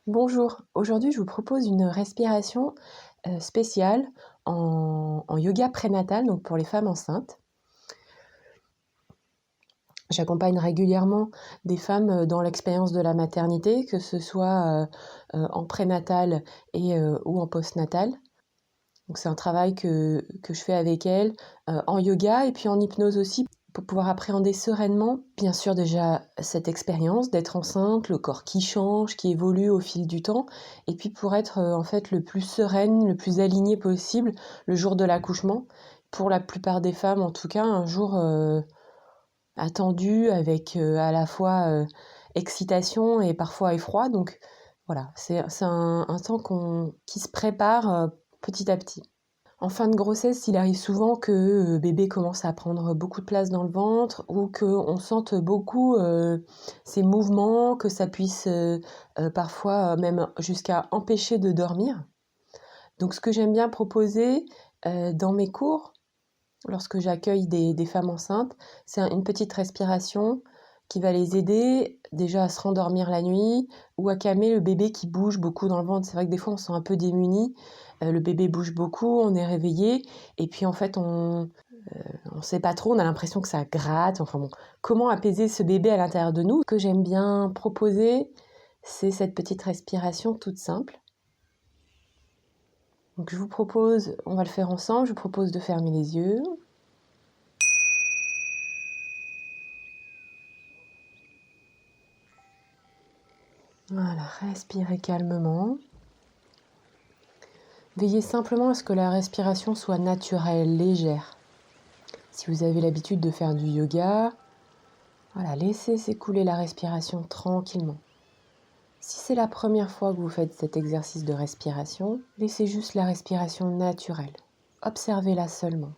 Bonjour, aujourd'hui je vous propose une respiration spéciale en yoga prénatal, donc pour les femmes enceintes. J'accompagne régulièrement des femmes dans l'expérience de la maternité, que ce soit en prénatal ou en postnatal. Donc c'est un travail que je fais avec elles en yoga et puis en hypnose aussi pour pouvoir appréhender sereinement, bien sûr déjà cette expérience d'être enceinte, le corps qui change, qui évolue au fil du temps, et puis pour être en fait le plus sereine, le plus alignée possible le jour de l'accouchement. Pour la plupart des femmes en tout cas, un jour attendu avec à la fois excitation et parfois effroi. Donc voilà, c'est un temps qui se prépare petit à petit. En fin de grossesse, il arrive souvent que bébé commence à prendre beaucoup de place dans le ventre ou qu'on sente beaucoup ses mouvements, que ça puisse parfois même jusqu'à empêcher de dormir. Donc ce que j'aime bien proposer dans mes cours, lorsque j'accueille des femmes enceintes, c'est une petite respiration qui va les aider déjà à se rendormir la nuit ou à calmer le bébé qui bouge beaucoup dans le ventre. C'est vrai que des fois on se sent un peu démuni, le bébé bouge beaucoup, on est réveillé et puis en fait on sait pas trop, on a l'impression que ça gratte. Enfin bon, comment apaiser ce bébé à l'intérieur de nous? Ce que j'aime bien proposer, c'est cette petite respiration toute simple. Donc je vous propose, on va le faire ensemble, je vous propose de fermer les yeux. Voilà, respirez calmement. Veillez simplement à ce que la respiration soit naturelle, légère. Si vous avez l'habitude de faire du yoga, voilà, laissez s'écouler la respiration tranquillement. Si c'est la première fois que vous faites cet exercice de respiration, laissez juste la respiration naturelle. Observez-la seulement.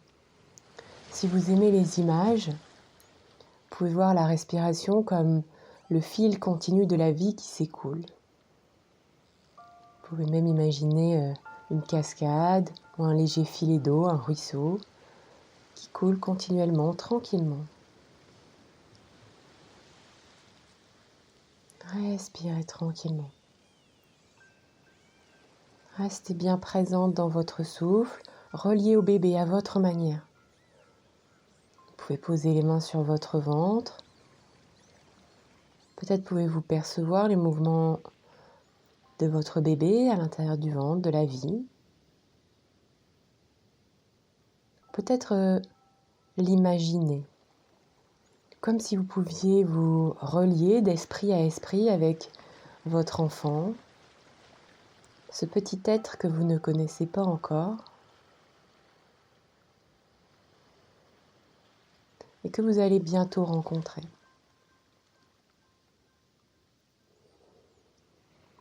Si vous aimez les images, vous pouvez voir la respiration comme le fil continu de la vie qui s'écoule. Vous pouvez même imaginer une cascade ou un léger filet d'eau, un ruisseau, qui coule continuellement, tranquillement. Respirez tranquillement. Restez bien présente dans votre souffle, relié au bébé à votre manière. Vous pouvez poser les mains sur votre ventre. Peut-être pouvez-vous percevoir les mouvements de votre bébé à l'intérieur du ventre, de la vie. Peut-être l'imaginer, comme si vous pouviez vous relier d'esprit à esprit avec votre enfant, ce petit être que vous ne connaissez pas encore et que vous allez bientôt rencontrer.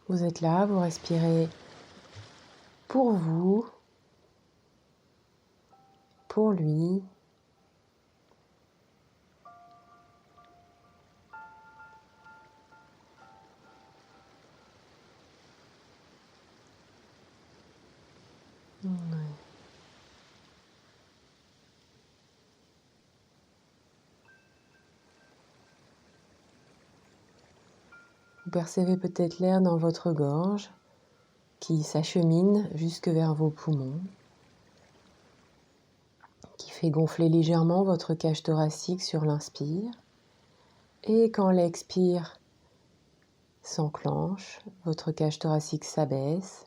Vous êtes là, vous respirez pour vous, pour lui. Ouais. Vous percevez peut-être l'air dans votre gorge qui s'achemine jusque vers vos poumons, qui fait gonfler légèrement votre cage thoracique sur l'inspire. Et quand l'expire s'enclenche, votre cage thoracique s'abaisse,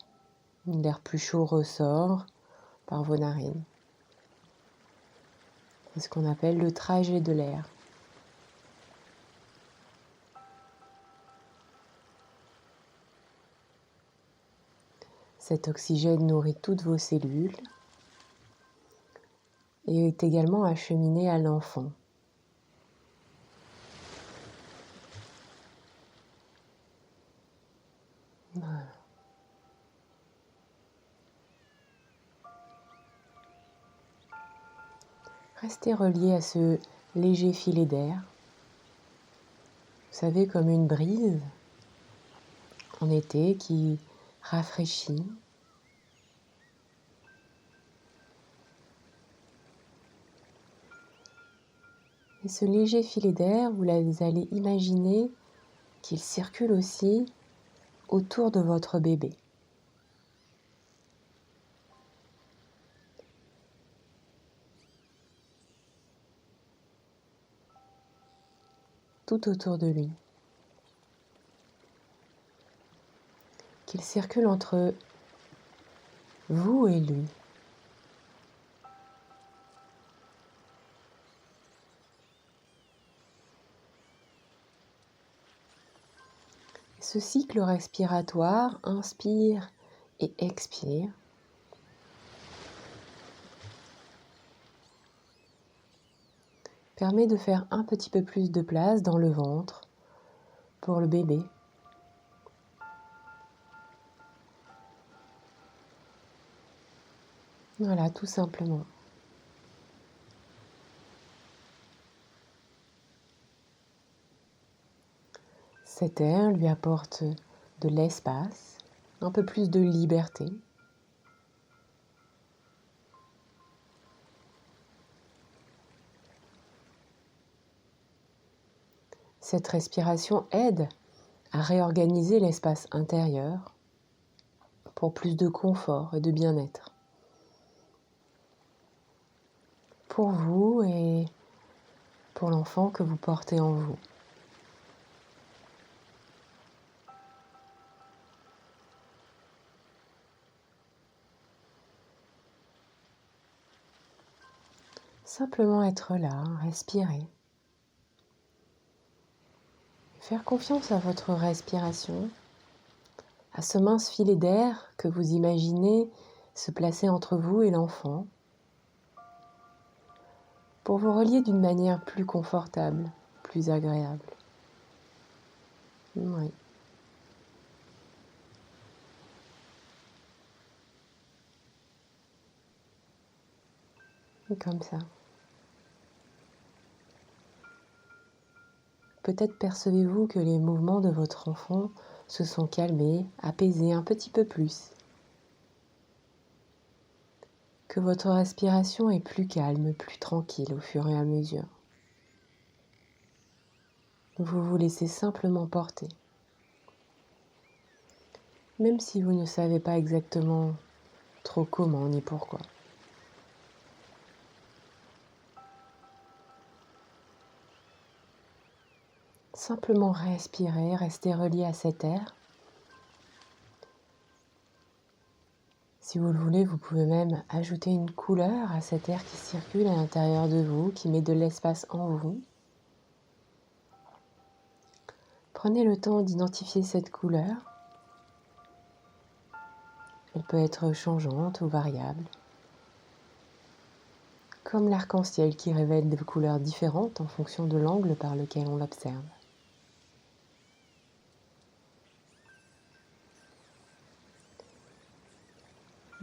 l'air plus chaud ressort par vos narines. C'est ce qu'on appelle le trajet de l'air. Cet oxygène nourrit toutes vos cellules et est également acheminé à l'enfant. Voilà. Restez relié à ce léger filet d'air. Vous savez, comme une brise en été qui rafraîchit. Et ce léger filet d'air, vous allez imaginer qu'il circule aussi autour de votre bébé. Tout autour de lui. Qu'il circule entre vous et lui. Ce cycle respiratoire, inspire et expire, permet de faire un petit peu plus de place dans le ventre pour le bébé. Voilà, tout simplement. Cet air lui apporte de l'espace, un peu plus de liberté. Cette respiration aide à réorganiser l'espace intérieur pour plus de confort et de bien-être. Pour vous et pour l'enfant que vous portez en vous. Simplement être là, respirer. Faire confiance à votre respiration, à ce mince filet d'air que vous imaginez se placer entre vous et l'enfant, pour vous relier d'une manière plus confortable, plus agréable. Oui. Comme ça. Peut-être percevez-vous que les mouvements de votre enfant se sont calmés, apaisés un petit peu plus. Que votre respiration est plus calme, plus tranquille au fur et à mesure. Vous vous laissez simplement porter. Même si vous ne savez pas exactement trop comment ni pourquoi. Simplement respirer, rester relié à cet air. Si vous le voulez, vous pouvez même ajouter une couleur à cet air qui circule à l'intérieur de vous, qui met de l'espace en vous. Prenez le temps d'identifier cette couleur. Elle peut être changeante ou variable. Comme l'arc-en-ciel qui révèle des couleurs différentes en fonction de l'angle par lequel on l'observe.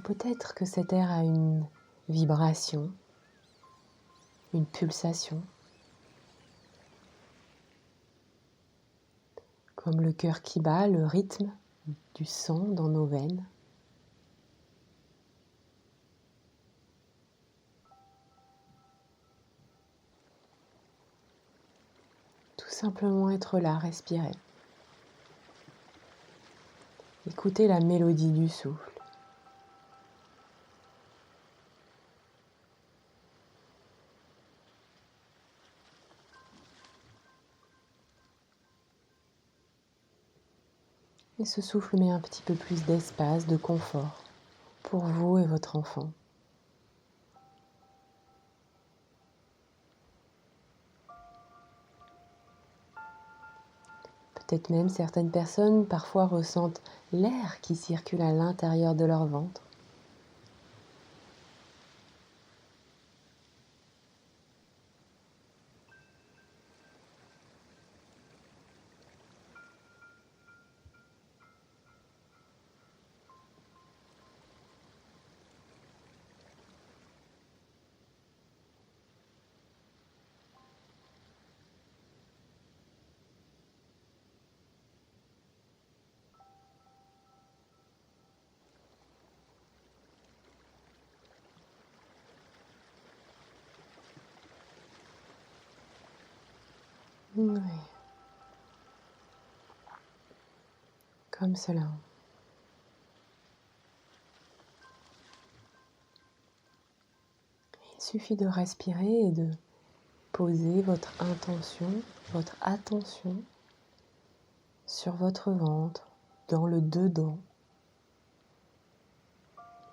Peut-être que cet air a une vibration, une pulsation, comme le cœur qui bat, le rythme du sang dans nos veines. Tout simplement être là, respirer. Écoutez la mélodie du souffle. Et ce souffle met un petit peu plus d'espace, de confort pour vous et votre enfant. Peut-être même certaines personnes parfois ressentent l'air qui circule à l'intérieur de leur ventre. Oui. comme cela. Il suffit de respirer et de poser votre intention, votre attention sur votre ventre, dans le dedans,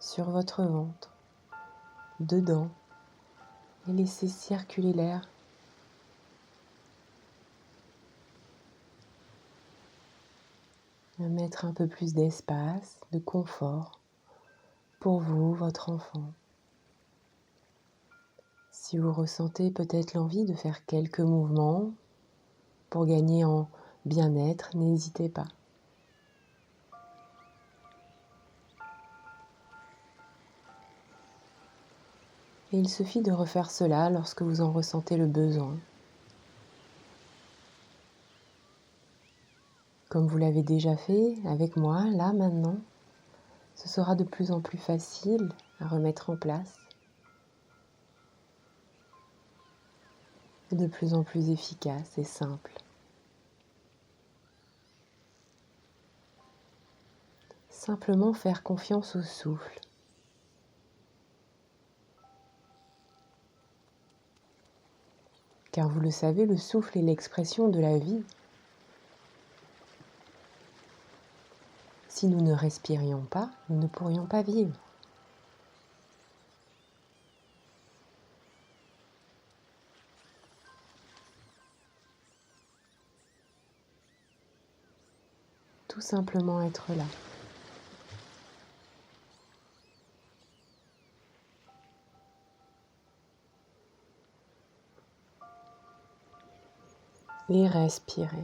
sur votre ventre, dedans, et laissez circuler l'air. Mettre un peu plus d'espace, de confort pour vous, votre enfant. Si vous ressentez peut-être l'envie de faire quelques mouvements pour gagner en bien-être, n'hésitez pas. Et il suffit de refaire cela lorsque vous en ressentez le besoin. Comme vous l'avez déjà fait avec moi, là maintenant, ce sera de plus en plus facile à remettre en place et de plus en plus efficace et simple. Simplement faire confiance au souffle. Car vous le savez, le souffle est l'expression de la vie. Si nous ne respirions pas, nous ne pourrions pas vivre. Tout simplement être là. Et respirer.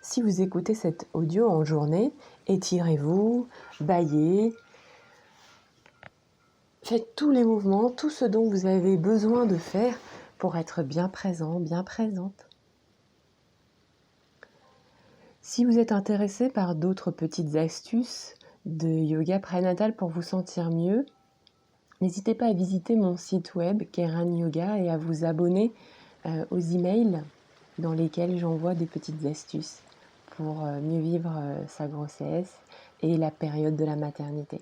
Si vous écoutez cet audio en journée, étirez-vous, bâillez, faites tous les mouvements, tout ce dont vous avez besoin de faire pour être bien présent, bien présente. Si vous êtes intéressé par d'autres petites astuces de yoga prénatal pour vous sentir mieux, n'hésitez pas à visiter mon site web Keiran Yoga et à vous abonner aux emails dans lesquels j'envoie des petites astuces pour mieux vivre sa grossesse et la période de la maternité.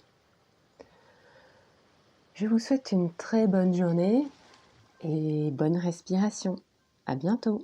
Je vous souhaite une très bonne journée et bonne respiration. À bientôt.